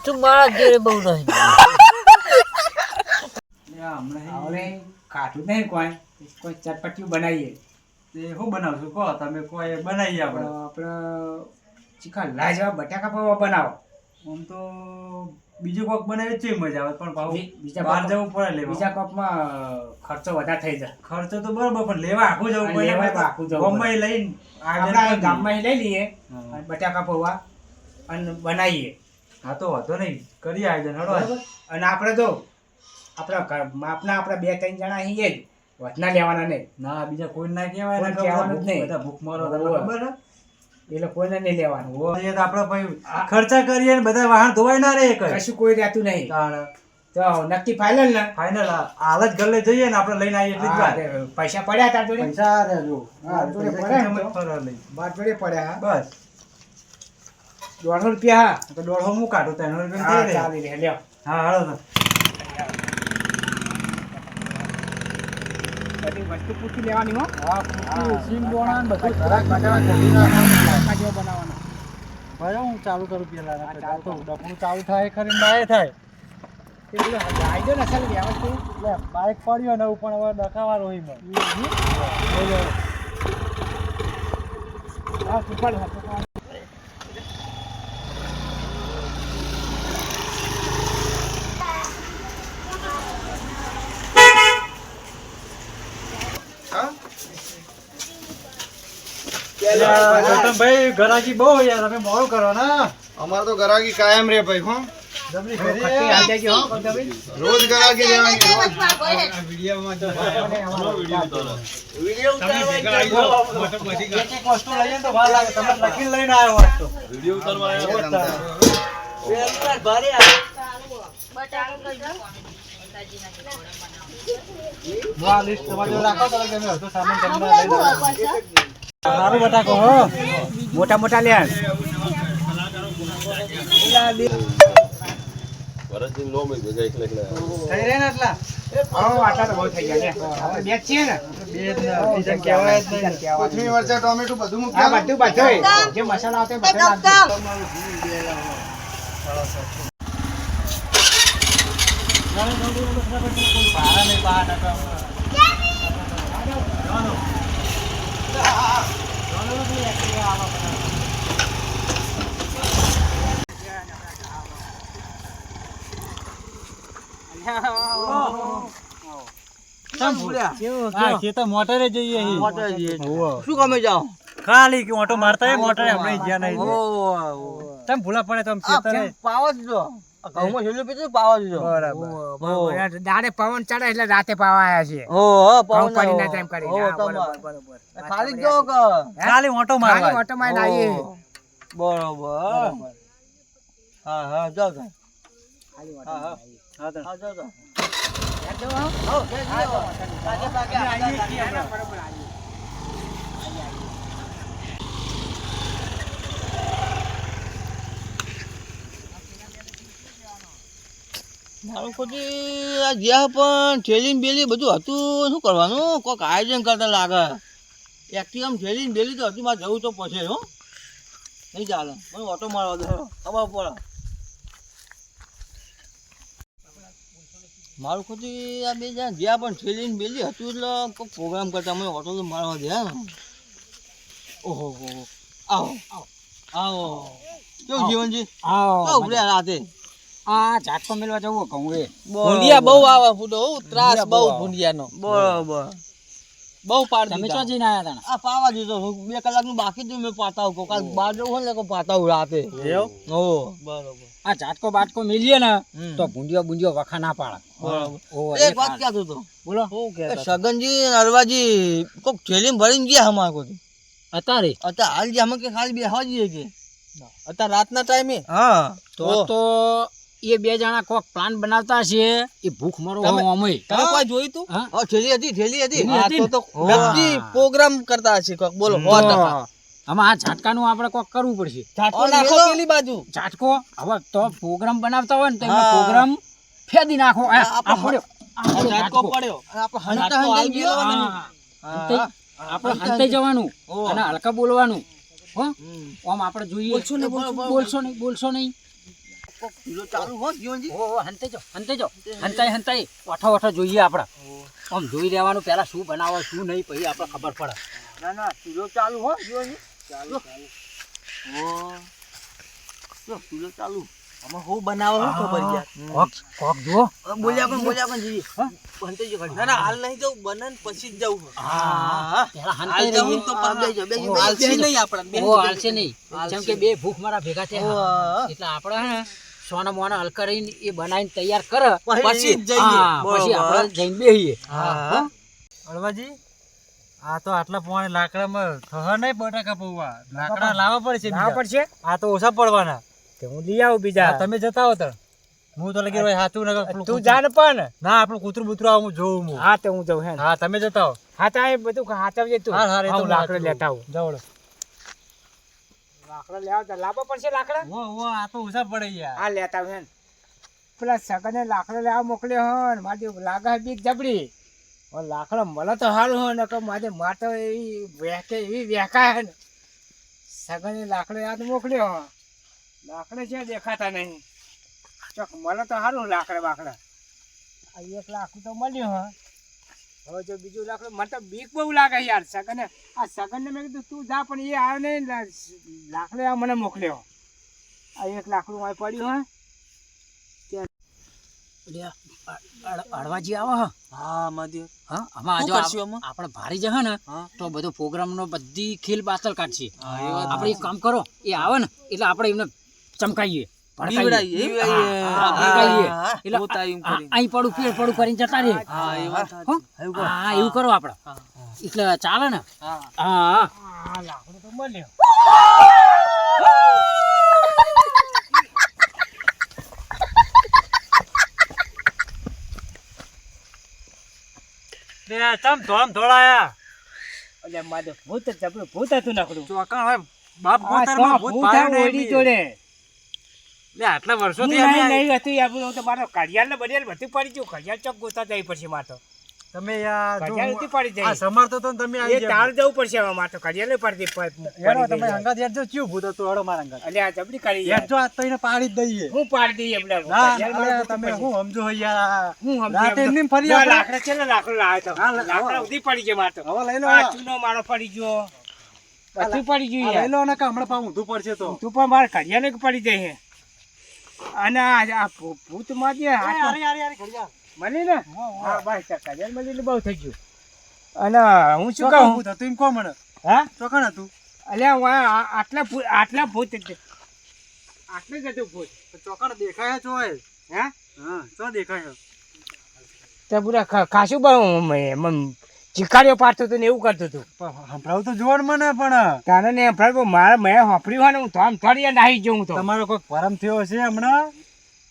વસ્તુ મારા ઘેરે બહુ નહીં. ખાતું નહીં કોઈ ચટપટીયું બનાવીએ. શું બનાવશું કહો તમે? કોઈ બનાવીએ આપણે. આપણે ચીખા લાજવાબ બટાકા પૌવા બનાવો. આમ તો બીજું કોક બનાવી છે મજા આવે, પણ ભાવ બીજા બહાર જવું પડે લેવા. બીજા કપમાં ખર્ચો વધારે થઈ જાય. ખર્ચો તો બરોબર, પણ લેવા આખું જવું પડે. લેવા આખું જવું ગામમાં લઈને આપણા ગામમાં લઈ લઈએ અને બટાકા પૌવા અને બનાવીએ. હા તો વાંધો નહીં, કરીએ આયોજન. હળો. અને આપણે તો આપણા માપના આપણે 2-3 જણા છીએ જ, વધના લેવાના નહીં. ના બીજા કોઈ ના કહેવાય, કોઈ કહેવાનું જ નહીં. બધા ભૂખ મારો ખબર એટલે કોઈને નહીં લેવાનું. આપણે ભાઈ ખર્ચા કરીએ ને બધા વાહન ધોવાય ના રે. કશું કોઈ રહેતું નહીં. તો નક્કી ફાઇનલ ને? ફાઇનલ હાલ જ ઘર લઈ જઈએ ને આપણે લઈને આવીએ એટલી જ વાત. પૈસા પડ્યા તાર જોડે? પૈસા રહેજો. બાર જોડે પડ્યા. બસ 150 રૂપિયા. તો 150 હું કાઢું, 300 રૂપિયા થઈ ચાલી રહે. લ્યો. હા હાલો તો. બધી વસ્તુ પૂછી લેવાની હો. સિંગ બોણા બધું બનાવવાના. ભાઈ હું ચાલુ કરું પેલા. ચાલુ તો ડફણું ચાલુ થાય ખરી બાય થાય. આઈજો ને અસલ વ્યવસ્થિત. બાઇક પડ્યો ને પણ હવે ડખાવા રોહી માં. હા સુપાડ ભાઈ ગરાકી બહુ યાર, તમે મોડું કરો ને. અમાર તો ગરાકી કાયમ રે ભાઈ. હો જબરી રોજ ગરાકી રહેવાની. એક વસ્તુ લઈએ તો વાર લાગે. તમે લખીને લઈને આવ્યો હોત તો વિડિયો ઉતારવા આવ્યા. લિસ્ટ તમારે રાખો તો તમે હતો સામાન તમને લઈને સારું બટાકો હો. મોટા મોટા લે. વરસની નો મે ભેગા એકલા એકલા. થઈ રહે ને એટલા. આટલા તો બહુ થઈ ગયા. આપણે બે જ છીએ ને. બે બીજા કહેવાય જ નહીં. કોથમીર મરચા ટોમેટો બધું હા મૂક્યા. બધું જે મસાલા આવતો બધું નાખજો. મોટરે જઈએ. શું ગમે જાઓ? ખાલી કે ઓટો મારતા મોટરે હમણાં જ્યાં નહીં. તમે ભૂલા પડે તો પાવા દીધો. ઘઉંમાં છેલ્લું પીધું પાવા દીધો. બરાબર. દાડે પવન ચડે એટલે રાતે પાવા આવ્યા છીએ. પવન પડીને ટાઈમ કરી. બરોબર. ખાલી જો કે ખાલી ઓટો મારવા. ખાલી ઓટો મારીને આવીએ. બરોબર. હા હા જાઓ જાઓ. ખાલી ઓટો હા, મારીને આવીએ. હા જાઓ જાઓ. બરોબર આવીએ. મારું ખોટી આ જ્યાં પણ થેલી બેલી બધું હતું. શું કરવાનું? કોઈક આયોજન કરતા લાગે. એકથી આમ થેલી બેલી તો હતી. મારે જવું તો પછી હો નહીં ચાલે. મને ઓટો મારવા દો ખબર પડે. મારું ખોટી આ બે જ્યાં જ્યાં પણ થેલી બેલી હતું એટલે કોઈ પ્રોગ્રામ કરતા મને ઓટો તો મારવા દે. ઓહો આવો આવો કેવું જીવનજી? કેવું ભલે રાતે આ ઝાટકો મેલવા જવું કહું એ. ભૂંડિયા બહુ આવે ફૂટો ત્રાસ બહુ ભૂંડિયાનો. બરોબર બહુ પાડ તમે ચો જઈને આયા હતા? આ પાવા દીધો 2 કલાકનું બાકી હતું. મેં પાતાવ કો કાલ બહાર જવું હોય ને પાતાવ રાતે. હો બરોબર. આ ઝાટકો બાટકો મેલીએ ને તો ભૂંડિયો વખા ના પાડે. બરોબર. એક વાત કહેતો તો. બોલો. સગનજી અરવાજી કોક થેલીમાં ભરીને ગયા અમાર કોઈ અત્યારે હાલ જે અમે કે ખાલી બેહવા જઈએ કે અત્યારે રાતના ટાઈમે. હા તો એ બે જણા કોક પ્લાન બનાવતા છે. એ ભૂખ મરો અમે તમે કોઈ જોયું તું? હા થેલી હતી. હતી તો નક્કી પ્રોગ્રામ કરતા હશે કોક. બોલો 100%. આમાં આ ઝાટકાનું આપણે કોક કરવું પડશે. ઝાટકો નાખો પેલી બાજુ. ઝાટકો હવે તો પ્રોગ્રામ બનાવતા હોય ને તો એમાં પ્રોગ્રામ ફેદી નાખો. આ પડ્યો ઝાટકો પડ્યો. આપણે હંતાઈ ગયો. આપણે હંતાઈ જવાનું અને હલકા બોલવાનું. હો આમ આપણે જોઈએ. બોલશો નહીં. કોક ચૂલો ચાલુ હો જીવનજી. ઓ હંતાઈ ઓઠો જોઈએ આપણે. આમ જોઈ લેવાનું પેલા શું બનાવો શું નહીં પછી આપણે ખબર પડે. ના ના ચૂલો ચાલુ હો જીવનજી. ચાલુ ઓ જો ચૂલો ચાલુ. આમાં હું બનાવો હું ખબર યાર. કોક જુઓ. બોલ્યા પણ જઈએ. બનતે જ ઘડી. ના ના હાલ નહીં જવું બને ને પછી જ જવું. હા પેલા હાલ હંતાઈ જવું રહીએ. તો બેજો બેજો હાલશે નહીં આપણે. ઓ હાલશે નહીં. જેમ કે બે ભૂખ મારા ભેગા થયા એટલે આપણે હે ને સોના મોના હલકા રહીને એ બનાવીને તૈયાર કરે પછી જ જઈએ. પછી આપણે જઈને બેહીએ. હા હળવાજી આ તો આટલા પોણે લાકડામાં થહ નહીં બટાકા પૌવા લાકડા લાવવા પડશે લાવવા પડશે આ તો ઓછા પડવાના તે હું લઈ આવું બીજા. આ તમે જતા હો તો હું તો લગી ભાઈ હાથું નગર તું જા ને પણ. ના આપણું કૂતરું બૂતરું આવું હું જોઉં હું. હા તે હું જઉં હે ને. હા તમે જતા હો. હા તો આ બધું હાચવજે તું. હા હા એ તો હું લાકડો લેતા આવું. જવડો લાકડો લેવા તો લાવવા પડશે લાકડા. ઓ આ તો ઓછા પડે યાર. હા લેતા આવું હે ને. પેલા સગને લાકડો લેવા મોકલ્યો હો ને મારી લાગે બીક જબડી. લાકડો મળે તો સારું હોય ને કે મારે તો એવી વેકે એવી વેકા હે ને સગને લાકડો યાદ મોકલ્યો હો. લાકડે છે દેખાતા નહીં. ચોક મળે તો સારું લાકડા બાકડા. આ એક લાકડું તો મળ્યું હો. હવે જો બીજું લાકડું મને તો બીક બહુ લાગે યાર. સગને આ સગનને મેં કીધું તું જા પણ એ આવે નહીં લાકડો આ મને મોકલ્યો. આ એક લાકડું અહીં પડ્યું હળવાજી આવો હા મધ્ય. હા આમાં શું આજે કરશું આમાં? આપણે ભારી જશે ને હા. તો બધો પ્રોગ્રામ નો બધી ખીલ બાતલ કાઢશે. હા, એ વાત આપણે એક કામ કરો એ આવે ને એટલે આપણે એમને ચમકાઈએ બીવડાઈએ. ભડકાઈએ. હા, એટલે પોતા એમ કરીને. અહીં પડું પેડ પડું કરીને જતા રહે. હા એ વાત હો? સાચી. એવું કરો. હા એવું કરો આપણે એટલે ચાલે ને. હા હા આ લાકડું તો મળ્યો. ચમ ધોમ ધોળાયા એટલે મારે ભૂત જબરું ભૂત હતું નકડું. ચોકણ હોય બાપ આ ગોતરમાં તો ભૂત ભૂત પાડ્યું આ ને ઓડી એમ. જોડે. લે આટલા હું વર્ષોથી નહીં અમે નહીં હતું યાર. તો મારો ઘડિયાળ ને બડિયાળ બધું પડી ગયું. ઘડિયાળ ચોક ગોતા જઈ પડશે મારે તો. તમે યાર જો ઘડિયાળ હું નથી પડી આ જઈ. સમારતો તો ને તમે એ આવી તાળ જવું પડશે હવે મારે તો. ઘડિયાળ પડતી હેડો તમે હંગાત યાર જો ચિયું ભૂત હતું હેડો મારા હંગાત. એટલે આ જબરી કરી યાર યાર. જો આ તો એને પાડી જ દઈએ. હું પાડી દઈએ એમને. ના ઘડિયાળ મારે અરે ગોતવું તમે પડશે. હું સમજો હોય યાર હું સમજુ રાતે એમ તો. એમનેમ ફરી જો આ આપણે- લાકડા છે ને લાકડું લાવે તો. હા, લાકડા ઉધી પડી ગયો મારે તો. હવે લઈ લો આ ચૂનો મારો પડી ગયો. બધું પડી ગયું આ યાર. લઈ લો ને કે હમણાં પાછું ઊંધું પડશે તો તું પણ મારે ઘડિયાળ પડી જાય. અને આ ભૂત માં જે હાથમાં ઘડિયાળ મળી ને. હા બસ ઘડિયાળ મળી ને બહુ થઈ ગયું. અને હું શું ચોકણ કહું ભૂત હતું એમ કહો મને હા ચોકણ હતું અલ્યા હું આટલા ભૂત આટલું જ હતું ભૂત. ચોકણ દેખાય છો હે હા તો દેખાય તો પૂરા ખાસું બહુ ચીકારીઓ પાડતું હતું ને એવું કરતું હતું. સંભળાવું તો જોવાનું મને પણ તારે ને મારે મેં હોફર્યું હોય ને હું તો આમ થોડી નાહી જઉં તો. તમારો કોઈ પરમ થયો હશે હમણાં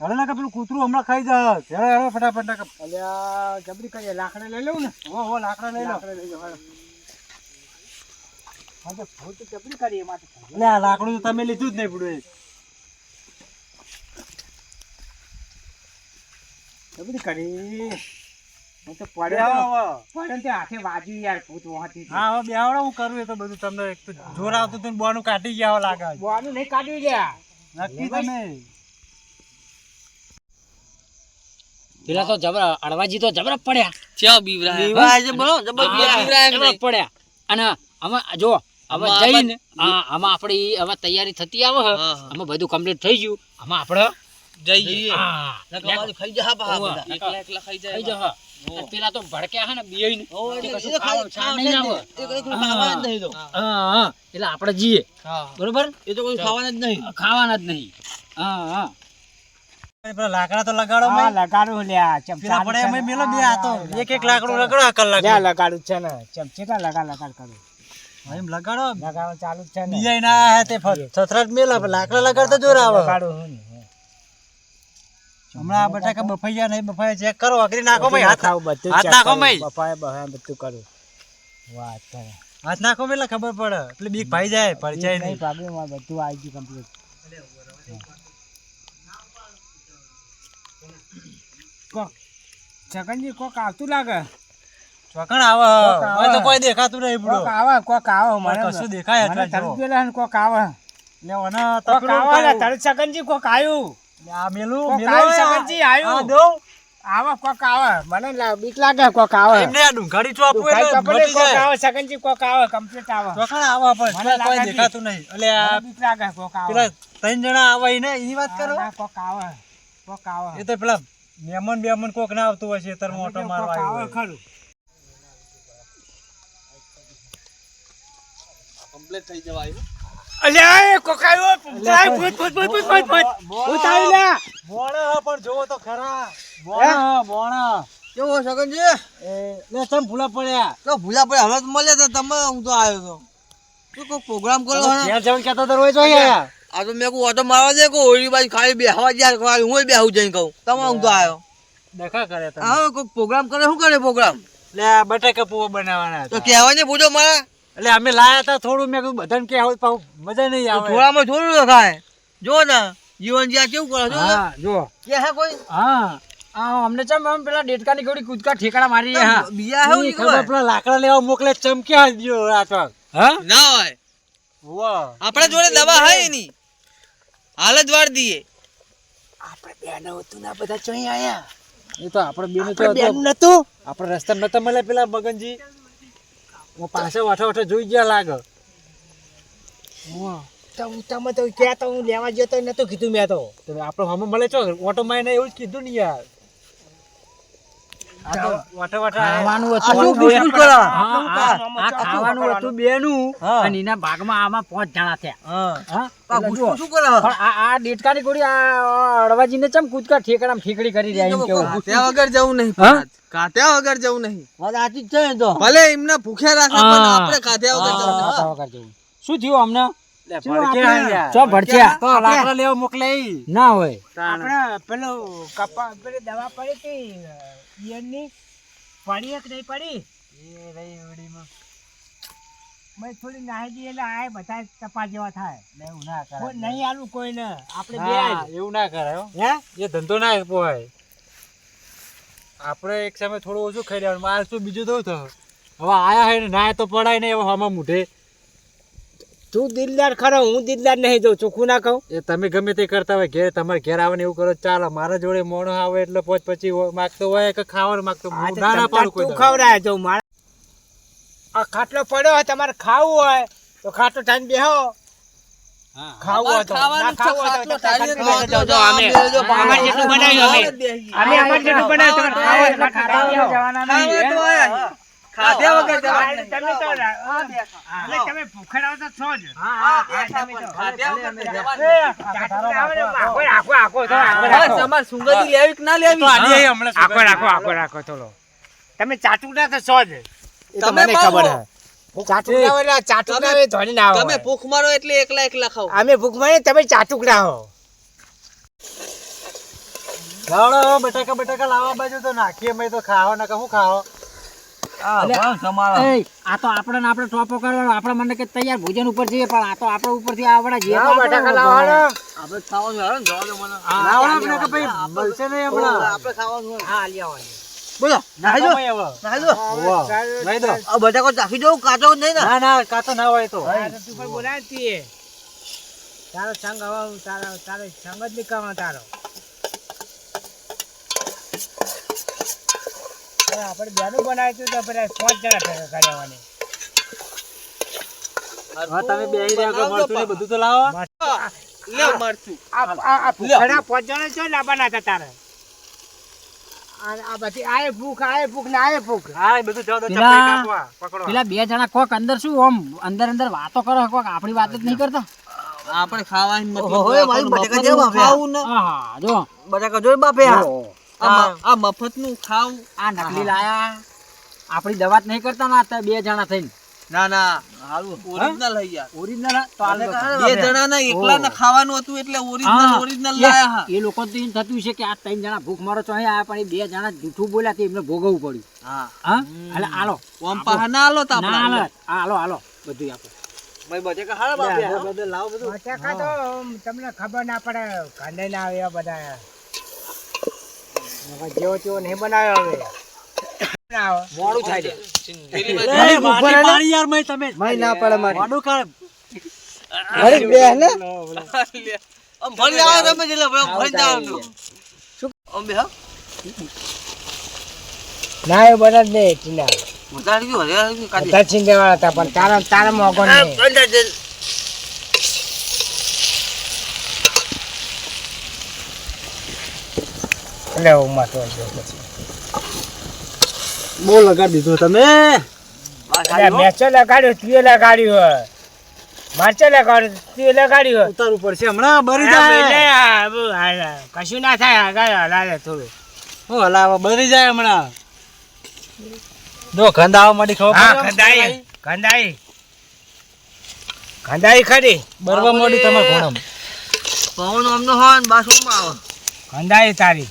હવે ના કે પેલું કૂતરું હમણાં ખાઈ જાય હેડો ફટાફટ ના અલ્યા જબરી કરીએ લાકડા લઈ લઉં ને. હો લાકડા લઈ લો લાકડા લઈ લો હાલો. હા તો ભૂત જબરી કરીએ માટે એટલે આ લાકડું તો તમે લીધું જ નહીં પડ્યું જબરી કરી. હું તો હા પડ્યો ને તે હાથે વાજ્યું યાર ભૂત વહાતી. હવે બેવડો હું કરું એ તો બધું તમને એક તો જોર આવતું હતું ને બોનું કાઢી ગયા લાગે બોનું નહીં કાઢ્યું લ્યા. નક્કી તમે પેલા તો જબરા અડવાજી તો જબરા પડ્યા. ચા બીવરાય છે બોલો જબર જબરા પડ્યા. અને આમાં જો હવે જઈને આમાં આપણી હવે તૈયારી થતી આવે હે. હા. આમાં બધું કમ્પ્લીટ થઈ ગયું. આમાં આપણે જઈએ હા, નકર ખાઈ જા બા હોવે. બધા એકલા એકલા ખાઈ જાય થઈ જશે. અને પેલા તો ભડક્યા હે ને બેયને. ઓય તે એટલે કશું એ ખાલી ખાવા નહીં આવે. એ કોઈ ખાવાના જ નહીં તો હા એટલે આપણે જઈએ હા બરોબર. એ તો કોઈ ખાવાના જ નહીં ખાવાના જ નહીં. હા પેલા લાકડા તો લગાડો હા લગાડું લ્યા. પેલા પડે એમ મેલો બે આ તો એક લાકડું લગાડો આ કલાક લ્યા લગાડું છે ને ચમચેટા લગાડ કરું. એમ લગાડો લગાડવાનું ચાલુ જ છે ને. બીજાય ના હે તે સથરાટ મેલા પણ લાકડા લગાડતા જોર આવે લગાડું હું ને. હમણાં આ બટાકા બફાયા નહીં બફાયા ચેક કરો અગરી નાખો ભાઈ હાથ ખાવું બધું હાથ check નાખો કરું. ભાઈ. બફાએ બફાએ બધું કરું. વાત કરે. હાથ નાખો પેલા ખબર પડે એટલે બીક ભાઈ જાય પડચાય નહીં નહીં problem માં બધું આવી ગયું complete. કોક છગનજી કોક આવતું લાગે. ચોકણ આવે કોક આવે. હવે તો કોઈ દેખાતું નહીં કોક બુડો આવે કોક આવે મને કશું દેખાય મને એટલે તરત જો. પેલા ને કોક આવે. એટલે ઓને કોક તપેલું આવે ને ઉઠાવ્યું. તરત છગનજી કોક આવ્યું. આ મેલું કોક મેલું આવ્યું, આ- સગનજી, આવ્યું. આ દઉં. આવા કોક આવે મને બીક લાગે કોક આવે એમને આ ડુંગાળી ચોપવું દુખાય એટલે તો પડે, મટી કોક જાય. આવે સગનજી, કોક આવે કમ્પ્લીટ આવે ચોખાણ આવા પણ મને કોઈ લાગે દેખાતું નહીં. એટલે આ મને બીક લાગે કોક આવે પેલા 3 જણા આવા ઈને એની વાત કરો. ના, કોક આવે કોક આવે એ તો પેલા મહેમાન કોક ના આવતું હોય છે તરમાં ઓટો મારવા કોક આવ્યું આવે હોય. ખરું કમ્પ્લીટ થઈ જવા આવ્યું. અલ્યા એ કોક આવ્યો ભૂત ભૂત ભૂત ભૂત ભૂત ભૂત ભૂત આવી લે મોણા હા, પણ જોવો તો ખરા. મોણા મોણા. કેવો સગનજી? લે ચમ ભૂલા પડ્યા. તો ભૂલા પડે હવે તો મળ્યા તા તમે, હું તો આવ્યો તો કોઈ પ્રોગ્રામ કરો તમે હે? ઘેર જવાનું કહેતા તો રોય જોઈએ. આ તો મેં કહું ઓટો મારવા દે, કોઈ ઓલી બાજુ ખાલી બેહવા જાય, ખાલી હું બેહું જઈને કહું તમે, હું તો આવ્યો. દેખા કરે તમે. હા કોઈ પ્રોગ્રામ કરે, શું કરે પ્રોગ્રામ? લે આ બટાકા પૂવા બનાવવાના તો હતા. કહેવાની પૂછો મારા, એટલે અમે લાયા હતા થોડું, મેં કીધું બધાને કે આવું પાછું મજા નહીં આવે. થોડામાં થોડું રખાય. જો ને જીવન જ્યાં કેવું કરે, જો ને. હા જો કે હે કોઈ હા આ અમને ચમ આમ પેલા ડેટકાની ગોળી કૂદકા ઠેકાણા મારી હા બીયા હે ઈ ખબર પેલા લાકડા લેવા મોકલે ચમક્યા દ્યો આ તો. હા ના હોય. વાહ. આપણા જોડે દવા હે એની, હાલત વાર દઈએ. આપણે બેન હતું ના બધા ચોઈ આયા એ તો આપણે બેનું તો આપણે હતું. બેન નતું આપણે રસ્તા નતા મળે પેલા મગનજી. હું પાછા વાઠા જોઈ ગયા લાગે. તો હું તમે તો ક્યાં તો હું લેવા ગયો તો નતું કીધું મેં તો તો આપણે હમ મળે છો ઓટો માઈને એવું જ કીધું ને યાર. આ તો વાઠા ખાવાનું આ શું બુસબુસ કરે? આ ખાવાનું હતું બેનું હા. અને એના ભાગમાં આમાં 5 જણા થયા હા હા આ એટલે જુઓ. બુસબુસ શું કરે? પણ આ ડેટકાની ગોળી આ અડવાજીને ચમ કૂદકા ઠેકાણા ઠીકડી કરી રહ્યા એમ કેવું કાંત્યા વગર જવું નહીં હા? કાંત્યા વગર જવું નહીં વાત સાચી જ છે ને તો. ભલે એમને ભૂખ્યા રાખે પણ હા. આપણે કાંત્યા વગર જવું નહીં. ખાતા વગર જેવું. શું થયું અમને ભડક્યા. ચો ભડક્યા તો લાકડા લેવા મોકલે ઈ. ના હોય આપણે પેલો કપા પેલી દવા પડી હતી ઈયળની પડી એક નહીં પડી મેં થોડી નાહી દઈએ એટલે આ બધા તપા જેવા થાય એવું ના કરાય. કોઈ નહીં આલું કોઈને આપણે બે ના, એવું ના કરાય હો. હે એ ધંધો ના પોહાય. આપણે એક સમય થોડું ઓછું ખાઈ લેવાનું, મારે શું બીજું તો થયું. હવે આયા હે ને ના તો પડાય નહીં હવે હમણાં મૂઢે. તું દિલદાર ખરો હું દિલદાર નહીં દઉં ચોખ્ખું ના કહું એ તમે ગમે તે કરતા હોય ઘેર તમારે ઘેર આવે ને એવું કરો તો ચાલો. મારા જોડે મોણો આવે એટલે પછી માગતો હોય કે ખાવાનું માગતો હું ના ના પાડું કોઈ તું દાડો. ખવડાય તો મારા આ ખાટલો પડ્યો હોય તમારે ખાવું હોય તો ખાટલો ટાઈમ બેહો ખાવું હોય તો ના ખાવું હોય તો ખાવાનું જો અમે અમારે જેટલું બનાવ્યું અમે અમારે જેટલું બનાવ્યું તમે ખાવું હોય તો ખાટલા બેહો. જવાના નહીં ખાધ્યા વગર જવાનું હા, તમે તો એટલે તમે ભૂખ્યા રહો તો છો જ તમે તો ખાધ્યા વગર જવાનું. ચાટું આવે ને, આખો તો આખો રાખો. તમારે સુંગંધી લેવી કે ના લેવી? આખો રાખો થોડો તમે ચાટુડા તો છો જ એ તો તમે મને પાવો. ખબર હે ચાટુડા હોય એટલે ચાટુડા હોય ધોળી ના તમે આવે ભૂખ મારો એટલે એકલા એકલા ખાઓ. અમે ભૂખ મારી તમે ચાટુકડા હો લાવડો બટાકા લાવવા બાજુ તો નાખીએ મેં તો ખાવા ના શું ખાવો. આ બસ તમારો. એય, આ તો આપણે ટોપો કરવાનો આપણે મને કે તૈયાર ભોજન ઉપર જઈએ પણ આ તો આપણે ઉપરથી આવડા જઈએ તો લાવો આપણે બટાકા લાવવાનો આપણે ખાવાનું હાલો ને, જવા દો મને. લાવડો બટાકા ભાઈ મળશે નહીં હમણાં. આપણે ખાવાનું હોય. હા લઈ આવો બોલો નાહી દો, ભાઈ હવે. નાહી દો. વાહ, લઈ દો. આ બટાકો ચાખી દઉં, કાચો જ નહીં ને? ના ના કાતો ના હોય તો. તું પણ બોલાય તીએ તારો સંગ હવે હું તારો સંગ જ નીકળવાનો તારો આપણે બેનું બનાવ્યું તો પેલા 5 જણા ભેગા કર્યાવાની હા, તમે બેહી રહ્યા કે મળતું નહીં બધું તો લાવો. લે મરચું. આ ભૂખડા 5 જણા છો લાવવાના હતા તારે આ બધી આય ભૂખ ને આય ભૂખ હા એ બધું જવા દો. પેલા- ચપટી કાપવા, પકડો. પેલા 2 જણા કોક અંદર શું આમ અંદર વાતો કરો કોક આપણી વાત જ નહીં કરતા આપણે ખાવાની મતલબ ઓહો, મારી બટાકા જેવા ખાવું ને. હા જો બટાકા જોઈ બાપે આ. આ મફતનું ખાવું. આ નકલી લાયા આપણી દવા જ નહીં કરતા ના 2 જણા થઈને ના ના હારું ઓરિજિનલ લઈ યાર. ઓરિજિનલ તો આ લોકો બે જણાના એકલાના ખાવાનું હતું એટલે ઓરિજિનલ હા, લાયા હા. એ લોકો તો એમ થતું છે કે આ 3 જણા ભૂખ મારો છો અહીંયા આયા પણ એ 2 જણા જૂઠું બોલ્યા તે એમને ભોગવવું પડ્યું હા હા એટલે આલો ઓમ પાહા ના આલો તો ના આપણે હાલો બધું આપો ભાઈ બટાકા હારા બાપે આ. બધું લાવો બધું. બટાકા તો તમને ખબર ના પડે કાંડે ના આવે એવા બધા જેવો તેવો નહીં બનાવ્યો હવે ના આવે. મોડું થાય છે એ, માટી પાડી યાર મેં તમે. ના પડે મારી. મોઢું કાઢ. અરે બે ને. આમ ફરી આવો તમે એટલે ફરી જાવ આમ બે હા ના એ બધા જ નહીં ટીના વધારે બી વધારે બી કાઢી બધા છીંગે વાળા હતા પણ તારા મોગો નહીં એટલે હું માથો પછી બહુ લગાડી દીધું તમે મેચો લગાડ્યો તું લગાડ્યું હોય મારચો લગાડ્યું તું લગાડ્યું ઉતારવું પડશે હમણાં બરી જાય કશું ના થાય આગળ હલાવે થોડું હું હલાવા બરી જાય હમણાં જો ગંધ આવવા માંડી ખબર હા પડી? ખંડાઈ ખરી બરવા માંડી તમારે ઘોડમ પવન અમનો હોય ને બાસુમાં આવે ખંડાઈ તારી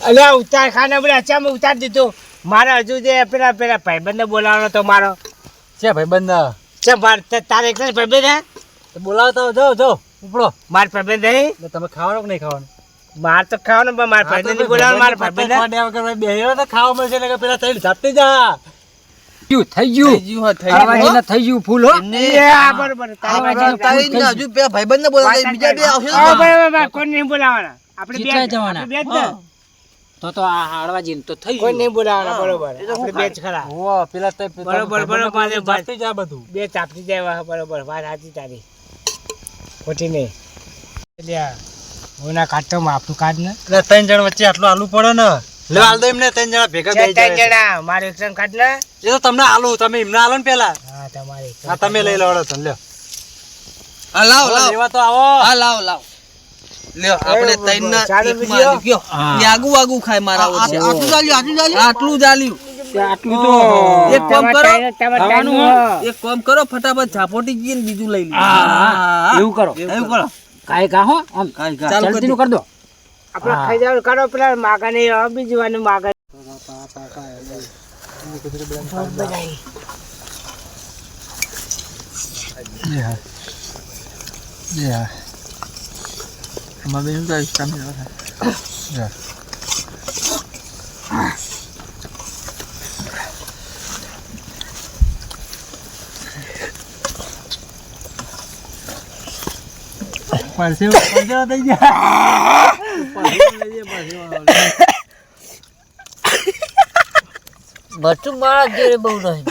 અલ્યા ઉતાર ખાને બધા અચામ ઉતાર દીધું મારે હજુ જે પેલા ભાઈબંધને બોલાવવાનો તો મારો છે ભાઈ બંધ છે તારે એકલા જ ભાઈબંધ હે બોલાવતા જો ઉપડો માર ભાઈબંધ નહીં એટલે તમે ખાવાનું કે નહીં ખાવાનું માર તો ખાવાનું પણ માર ભાઈબંધ બોલાવવાનો માર ભાઈબંધ બેહ્યો તો ખાવા મળશે ને પેલા થઈને જાપતી જા થઈ ગયું આવાજીને થઈ ગયું ફૂલ હો બરોબર હજુ બે ભાઈબંધને બોલાવે બીજા બે આવશે બરોબર કોણ નહીં બોલાવાના આપણે બે કેટલા જવાના? આપણે બે જ ને. તો આ હાડવાજીને તો થઈ કોઈ ગયું નહીં બોલાવાના બરોબર આપણે બે જ ખરા ઓ પેલા તો બરોબર. જાપતી જા બધું બે ચાપતી જાય બરોબર વાત સાચી તારી ખોટી નહીં લ્યા હું ના કાઢતો માપનું કાઢ ને એટલે ત્રણ જણ વચ્ચે આટલું આલુ પડે ને લે હાલ દો એમને ત્રણ જણા ભેગા બે ત્રણ જણા મારે એક જણ કાઢ ને એ તો તમને આલુ તમે એમને આલો ને પેલા હા તમારે હા તમે લઈ લો તો લ્યો હા લાવ લાવ લેવા તો આવો હા લાવ લાવ લ્યો આપણે તૈનના ચાલો એકમાં બીજો. આલી ગયો એ આગુ આગુ ખાય મારા ઓછે આટલું ચાલ્યું આટલું ચાલ્યું આટલું તો એક કામ કરો ખાવાનું એક કામ કરો ફટાફટ ઝાપોટી ગઈ ને બીજું લઈ લો એવું કરો એવું કરો કાંઈ કા હો આમ કાંઈ કા. ચાલુ કરી દો આપણે ખાઈ જાવ કરો પેલા માગા નહીં હવે બીજી વાર માગા અમારે બેન તો સ્ટામિના થાય પડશે થઈ ગયા બચ્ચું મારા ઘેરે બહુ રહી